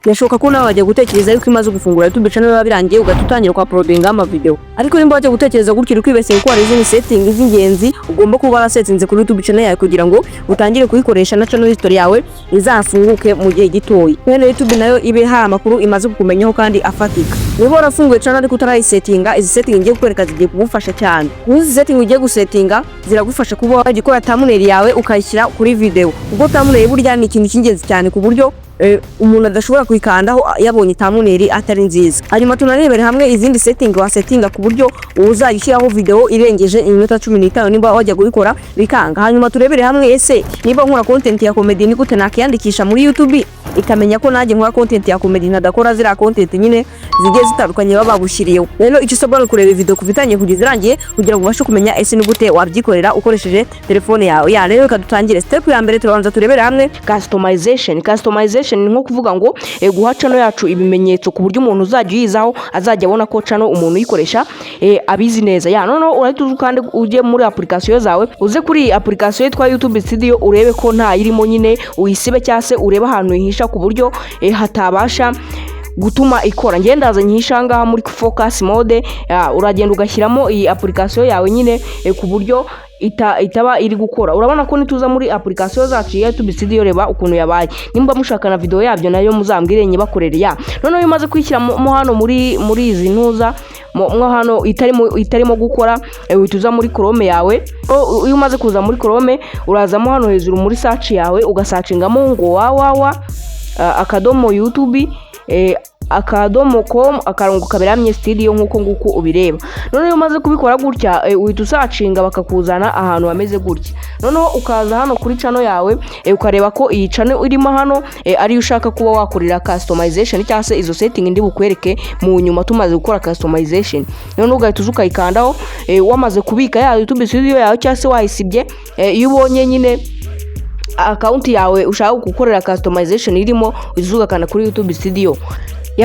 yashoka ko nawe wajya gutekereza yuko imaze gufungura YouTube channel biba birangiye ugatutangira kwa uploadinga ama video, ariko nimba wajya gutekereza gutyo uri kwibeseye ko hari izindi setting z'ingenzi ugomba kuba warasettinze kuri YouTube channel yawe kugira ngo utangire kuyikoresha na channel history yawe izafunguke mu gihe gitoyi. None YouTube nayo ibe hari amakuru imaze kukumenyaho kandi afatika. Niba warafunguye channel ariko utarayisettinga, izi setting ngiye kukwereka zigiye kugufasha cyane. Izi setting ugiye gusettinga ziragufasha kuba wagikora thumbnail yawe ukayishyira kuri video. Ubwo thumbnail burya ni ikintu cy'ingenzi cyane ku buryo umuntu adashobora kuyikandaho yabonye thumbnail atari nziza. Hanyuma tunarebere hamwe izindi setting wasettinga ku buryo uzayishyiraho video irengeje iminota 15 nimba wajya gukora bikanga. Hanyuma turebere hamwe ese niba nkora content ya comedy ni gute nakiyandikisha muri YouTube ikamenya ko naje nkora content ya comedy nadakora zira content nyine zigiye zitandukanye baba babushiriyeho. Rero icyo usabwa kureba video kuvitanye kugeza irangiye kugira ngo ubashe kumenya ese ni gute wabyikorera ukoresheje telefone yawe. Ya rero kadutangire step ya mbere turabanza turebere hamwe customization ni nko kuvuga ngo guha channel yacu ibimenyetso ku buryo umuntu uzajya yizaho azajya abona ko channel umuntu yikoresha abizi neza. Ya noneho urahita kandi uje muri application zawe, uze kuri application yitwa YouTube Studio urebe ko nta irimo nyine uyisibe cyase urebe ahantu yihisha ku buryo hatabasha gutuma ikora. Ngendaza nyihisha ngaha muri focus mode, uragenda ugashyiramo iyi application yawe nyine ku buryo itaba iri gukora. Urabona ko nituza muri application zacu ya YouTube Studio reba ukuntu yabaye. Nimba mushaka na video yabyo nayo muzambwire nyibakorere. Ya none umaze kwishyira mo hano muri izi ntuza mwo hano itarimo gukora, uhituza muri Chrome yawe. Iyo umaze kuza muri Chrome urazamo hano hejuru muri search yawe ugasacingamo ngo akadomo YouTube akadomo.com akarongo kaberamye studio nkuko nguko ubireba. None iyo umaze kubikora gutya uhita usacinga bakakuzana ahantu hameze gutya. None ukaza hano kuri channel yawe ukareba ko iyi channel irimo hano ari ushaka kuba wakorera customization cyangwa se izo setting ndi bukwereke mu nyuma tumaze gukora customization. None ugahita ukayikandaho wamaze kubika ya YouTube Studio yawe cyangwa se wayisibye. Iyo ubonye nyine account yawe ushaka gukorera customization irimo uzugakana kuri YouTube Studio,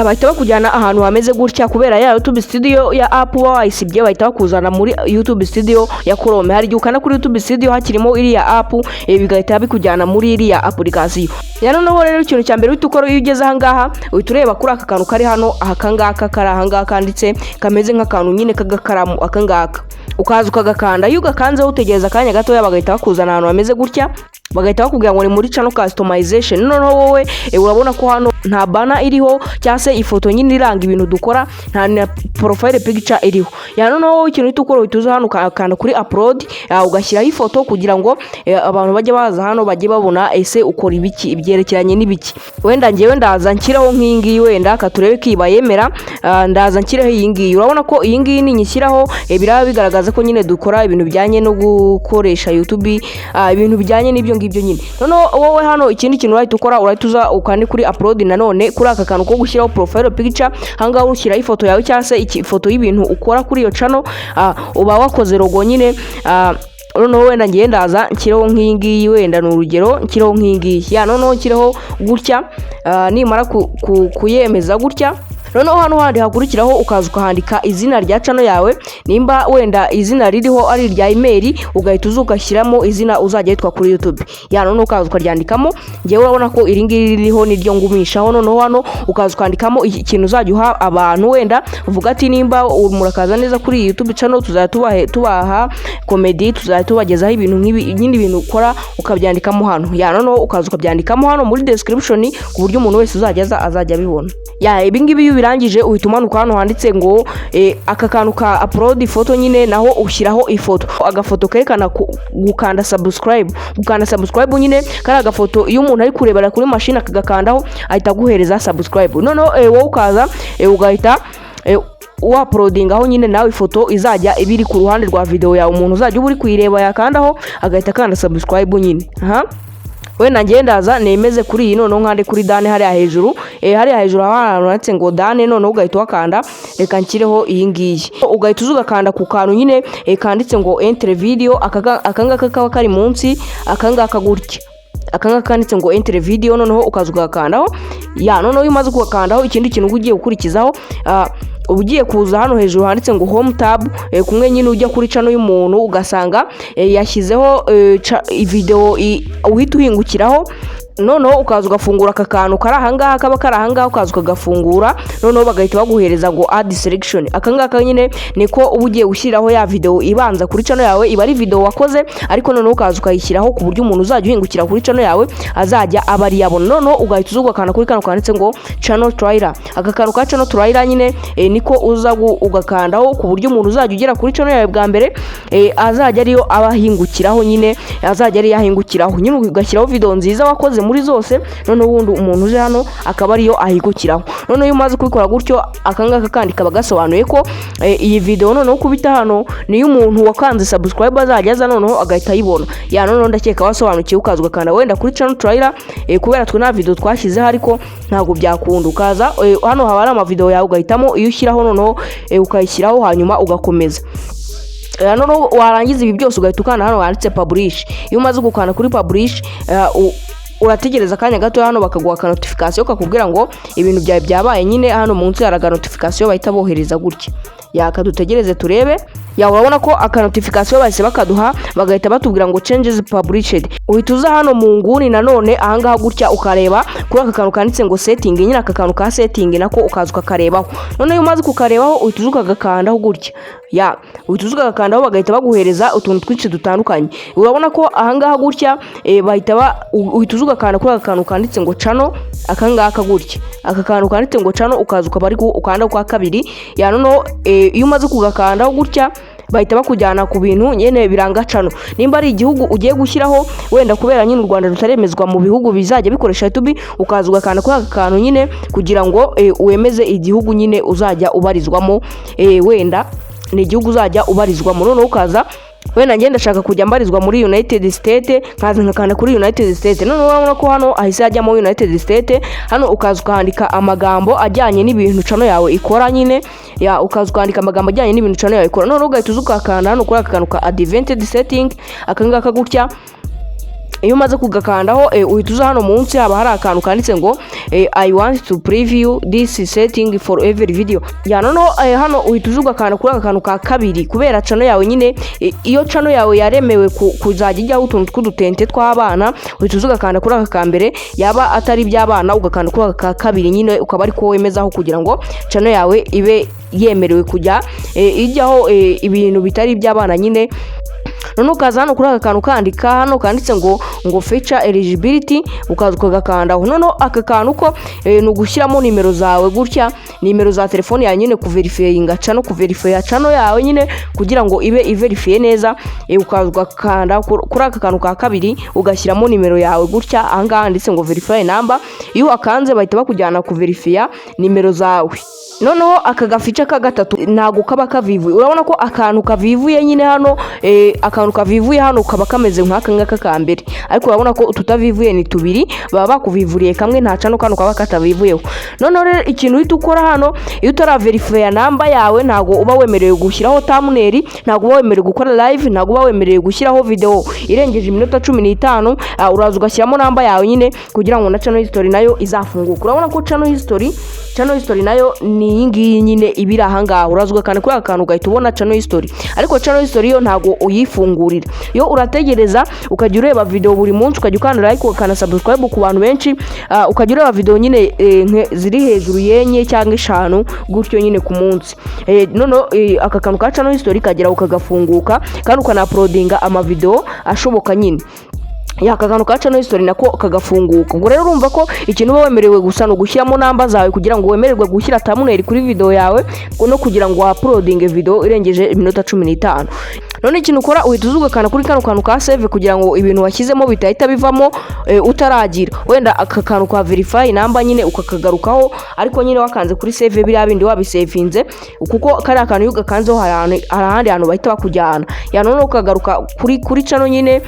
bahita bakujyana ahantu hameze gutya kubera ya YouTube Studio ya app wayisibye bahita bakuzana muri YouTube Studio ya Chrome. Hari gihe ukana kuri YouTube Studio hakirimo iriya app bigahita bikujyana muri iriya application. Ya noneho rero ikintu cya mbere witukora iyo ugeze aha ngaha uhita ureba kuri aka kantu kari hano akangaka kari aha ngaha kanditse kameze nk'akantu nyine kagakaramu akangaka, ukaza ukagakanda. Iyo ugakanzeho utegereza akanya gato bagahita bakuzana ahantu hameze gutya, bagahita bakubwira ngo ni muri channel customization. Noneho wowe urabona ko hano nta bana iriho cyase ifoto nyine iranga ibintu dukora, nta na profile picture iriho. Ya noneho ikintu itukora uhituza hano ukanda kuri upload ugashyiraho ifoto kugira ngo abantu bajye baza hano bajye babona ese ukora ibiki ibyerekeranye n'ibiki. Wenda ngewe ndaza nshyiraho nk'ingi wenda katurebe kiba yemera, ndaza nshyiraho iyi ngiyi. Urabona ko iyi ngiyi ni nyishyiraho biraba bigaragaza ko nyine dukora ibintu bijyanye no gukoresha YouTube, ibintu bijyanye n'ibyo ngibyo nyine. Noneho wowe hano ikindi kintu urahita ukora urahituza ukande kuri upload nanone kuri aka kantu ko gushyiraho profile picture. Hanga ushyiraho ifoto yawe cyangwa se ifoto y'ibintu ukora kuri iyo channel, uba wakoze logo nyine. Noneho wenda ngiye ndaza nshyiraho nk'ingiyi wenda ni urugero nshyiraho nk'ingiyi. Ya noneho nshyiraho gutya, nimara kuyemeza gutya noneho hano handi hakurikiraho ukaza ukahandika izina rya channel yawe. Nimba wenda izina ririho ari rya email ugahita ugashyiramo izina uzajya yitwa kuri YouTube. Ya noneho ukaza ukaryandikamo. Ngewe urabona ko iri ngiri ririho niryo ngumishaho. Noneho hano ukaza ukandikamo ikintu uzajya uha abantu, wenda uvuga ati nimba murakaza neza kuri YouTube channel tuzajya tubaha comedy, tuzajya tubagezaho ibintu nk'ibindi bintu ukora ukabyandikamo hano. Ya noneho ukaza ukabyandikamo hano muri description ku buryo umuntu wese azajya abibona. Ya ibingibi birangije uhita umanuka hano handitse ngo aka kantu ka upload ifoto nyine, naho ushyiraho ifoto agafoto kerekana gukanda subscribe. Gukanda subscribe nyine kari agafoto iyo umuntu ari kurebera kuri machine akagakandaho ahita guhereza subscribe. Noneho wowe ukaza ugahita uploading aho nyine nawe ifoto izajya ibiri ku ruhande rwa video yawe, umuntu uzajya uri kuyireba yakandaho agahita kanda subscribe nyine. Wenda ndaza nemeze kuri iyi. Noneho nkande kuri dane hariya hejuru, hariya hejuru handitse ngo dane. Noneho ugahita wakanda, reka nshyireho iyi ngiyi. Ugahita uzugakanda ku kantu nyine kanditse ngo enter video. Akangaka kaba kari munsi akangaka gutya, akangaka kanditse ngo enter video. Noneho ukaza ugakandaho. Ya noneho iyo umaze kugakandaho ikindi kintu ugiye gukurikizaho, ugiye kuza hano hejuru handitse ngo home tab. Kumwe nyine ujya kuri channel y'umuntu ugasanga yashyizeho video uhita uhingukiraho noneho ukaza ugafungura aka kantu kari ahangaha kaba kari ahangaha ukaza ukagafungura noneho bagahita baguhereza ngo add selection. Aka ngaka nyine niko uba ugiye gushyiraho ya video ibanza kuri channel yawe, iba ari video wakoze ariko noneho ukaza ukayishyiraho ku buryo umuntu uzajya uhingukira kuri channel yawe azajya aba ari yabona. Noneho ugahita uzugakana kuri kano kanditse ngo channel trailer. Aka kantu ka channel trailer nyine niko uza ugakandaho ku buryo umuntu uzajya ugera kuri channel yawe bwa mbere azajya ariyo abahingukiraho, nyine azajya ari yahingukiraho, nyine ugashyiraho video nziza wakoze muri zose, noneho ubundi umuntu uje hano akaba ariyo ahigukiraho. Noneho iyo umaze kubikora gutyo akangaka kandi kaba gasobanuye ko iyi video noneho kubita hano niyo umuntu wakanze subscribe azajya aza noneho agahita ayibona. Ya noneho ndakeka wasobanukiye ukaza ugakanda wenda kuri channel trailer kubera twe nta video twashyizeho ariko ntago byakunda. Ukaza hano haba ari ama video yawe ugahitamo iyo ushyiraho noneho ukayishyiraho hanyuma ugakomeza. Noneho warangiza ibi byose ugahita ukanda hano handitse publish. Iyo umaze gukanda kuri publish urategereza akanya gato hano bakaguha ka notification kakubwira ngo ibintu byawe byabaye. Nyine hano munsi haraga notification bahita bohereza gutya. Yakadutegereze turebe. Ya urabona ko aka notification bahise bakaduha bagahita batubwira ngo changes published. Uhita uza hano mu nguni nanone ahangaha gutya ukareba kuri aka kantu kanditse ngo setting, nyine aka kantu ka setting nako ukaza ukakarebaho. None iyo umaze kukarebaho uhita uza ukagakandaho gutya. Ya uhita uza ukagakandaho bagahita baguhereza utuntu twinshi dutandukanye. Urabona ko ahangaha gutya bahita uhita uza ugakanda kuri aka kantu kanditse ngo channel akangaka gutya. Aka kantu kanditse ngo channel ukaza ukaba ari ukanda kwa kabiri. Ya noneho iyo umaze kugakandaho gutya bahita bakujyana ku bintu nyene biranga channel. Nimba ari igihugu ugiye gushyiraho wenda kubera nyine u Rwanda rutaremezwa mu bihugu bizajya bikoresha YouTube, ukaza ugakanda kuri aka kantu nyine kugira ngo wemeze igihugu nyine uzajya ubarizwamo, wenda ni igihugu uzajya ubarizwamo. Noneho ukaza wenda ngenda ndashaka kujya mbarizwa muri United States, kaza nkakanda kuri United States. None urabona ko hano ahise ajyamo United States. Hano ukaza ukandika amagambo ajyanye n'ibintu channel yawe ikora nyine. Ya ukaza ukandika amagambo ajyanye n'ibintu channel yawe ikora. None ugahita uzukakanda hano kuri aka kantu ka advanced setting akangaka gutya. Iyo umaze kugakandaho uhita uza hano munsi haba hari akantu kanditse ngo I want to preview this setting for every video. Ya noneho hano uhita uza ugakanda kuri aka kantu ka kabiri kubera channel yawe nyine iyo channel yawe yaremewe kuzajya ijyaho utuntu tw'udutente tw'abana, uhita uza ugakanda kuri aka ka mbere. Yaba atari iby'abana ugakanda kuri aka ka kabiri nyine ukaba ari ko wemezaho kugira ngo channel yawe ibe yemerewe kujya ijyaho ibintu bitari iby'abana nyine. None ukaza hano kuri aka kantu kandika hano kanditse ngo feature eligibility ukaza ukagakandaho. Noneho aka kantu ko ni ugushyiramo nimero zawe gutya, nimero za telefone yawe nyine kuverifyinga channel, kuverifya channel yawe nyine kugira ngo ibe iverifye neza. Ukaza ugakanda kuri aka kantu ka kabiri ugashyiramo nimero yawe gutya ahangaha handitse ngo verify number. Iyo akanze bahita bakujyana kuverifya nimero zawe. Noneho aka gafica ka gatatu ntago kaba kavivuye. Urabona ko akantu kavivuye nyine hano akantu kavivuye hano kaba kameze nk'aka ngaka ka mbere, ariko urabona ko tutavivuye ni tubiri baba bakuvivuriye kamwe nta cano kano kaba katavivuyeho. Noneho rero ikintu uhita ukora hano iyo utaraverifya namba yawe ntago uba wemerewe gushyiraho thumbnail, ntago uba wemerewe gukora live, ntago uba wemerewe gushyiraho video irengeje iminota 15. Uraza ugashyiramo namba yawe nyine kugira ngo na channel history nayo izafunguka. Urabona ko channel history nayo ni iyi nyine ibiri ahangaha. Uraza ugakanda kuri akantu ugahita ubona channel history, ariko channel history yo ntago uyifungurira. Yo urategereza ukajya ureba video buri munsi, ukajya ukanda like ukana subscribe ku bantu benshi, ukajya ureba video nyine ziri hejuru yenye cyangwa 5 gutyo nyine ku munsi. Nono aka kantu ka channel history kagera ukagafunguka kandi ukana uploadinga ama video ashoboka nyine. Yakagano ka channel history nako kagafunguka. Ngo rero urumva ko ikintu uba wemerewe gusa no gushyiramo namba zawe kugira ngo wemererwe gushyira thumbnail kuri video yawe no kugira ngo uploading video irengeje iminota 15. None ikintu ukora uhita uzugakana kuri kano kantu ka save kugira ngo ibintu washyizemo bitahita bivamo utaragira. Wenda aka kantu ka verify namba nyine ukakagarukaho, ariko nyine wakanze kuri save biriya bindi wabisavinze kuko kari akantu iyo ugakanzeho harahandi hantu bahita bakujyana. Ya none ukagaruka kuri channel nyine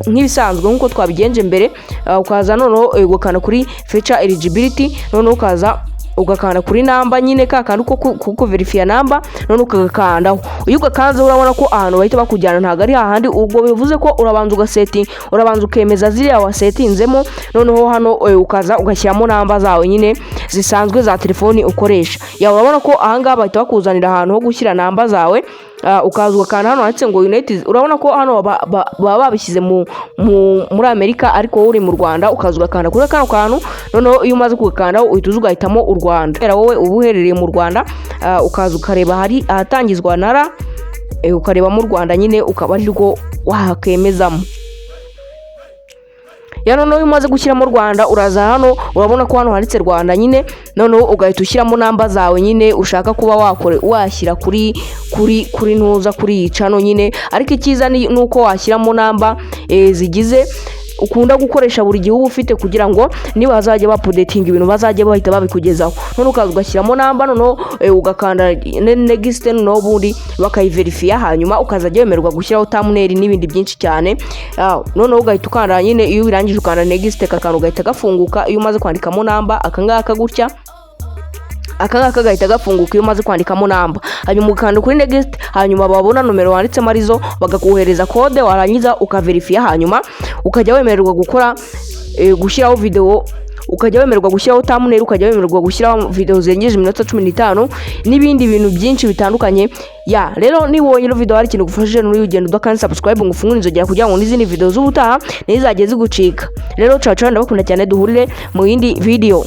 nk'ibisanzwe nkuko twabigenje mbere, ukaza none ugakana kuri feature eligibility, none ukaza ugakanda kuri namba nyine kakandi kuko verify namba, none ukagakandaho. Uyu ugakanze urabona ko ahantu bahita bakujyana ntago ari hahandi. Ubwo bivuze ko urabanza ugasetting, urabanza ukemeza ziriya wasettinzemo, noneho hano ukaza ugashyiramo namba zawe nyine zisanzwe za telefoni ukoresha. Ya urabona ko ahangaha bahita bakuzanira ahantu ho gushyira namba zawe ukaza ugakanda hano handitse ngo United, urabona ko hano baba babishyize muri Amerika ariko wowe uri mu Rwanda, ukaza ugakanda kuri kano kantu. Noneho iyo umaze kugakanda uhita ugahitamo u Rwanda. Era wowe uba uherereye mu Rwanda, ukaza ukareba hari ahatangizwa nara, ukareba mu Rwanda nyine ukaba ari rwo wakemezamo. Noneho iyo umaze gushyira mu Rwanda uraza hano, urabona ko hano handitse Rwanda nyine. Noneho ugahita ushyiramo namba zawe nyine ushaka kuba washyira kuri ntuza kuri iyi channel nyine. Ariko icyiza ni uko washyiramo namba zigize ukunda gukoresha buri gihe uba ufite, kugira ngo niba bazajya bapudetinga ibintu bazajya bahita babikugezaho. None ukaza ugashyiramo namba, noneho ugakanda next, noneho ubundi bakayiverifiya, hanyuma ukazajya wemererwa gushyiraho thumbnail n'ibindi byinshi cyane. Noneho ugahita ukanda nyine, iyo urangije ukanda next akantu gahita gafunguka. Iyo umaze kwandikamo namba akangaka gutya, akangaka gahita gafunguka iyo umaze kwandikamo namba. Hanyuma ukanda kuri next, hanyuma babona numero wanditsemo arizo bakakohereza code, warangiza ukaverifiya, hanyuma ukajya wemererwa gushyiraho video, ukajya wemererwa gushyiraho thumbnail, ukajya wemererwa gushyiraho video zengeje iminota 15 n'ibindi bintu byinshi bitandukanye. Rero niba ubonye ino video hari ikintu gufashije, n'uri ugenda udakanda subscribe ngo ufungure inzogera kugira ngo n'izindi video z'ubutaha ntizajye zigucika. Rero ciao ndabakunda cyane, duhurire mu yindi video.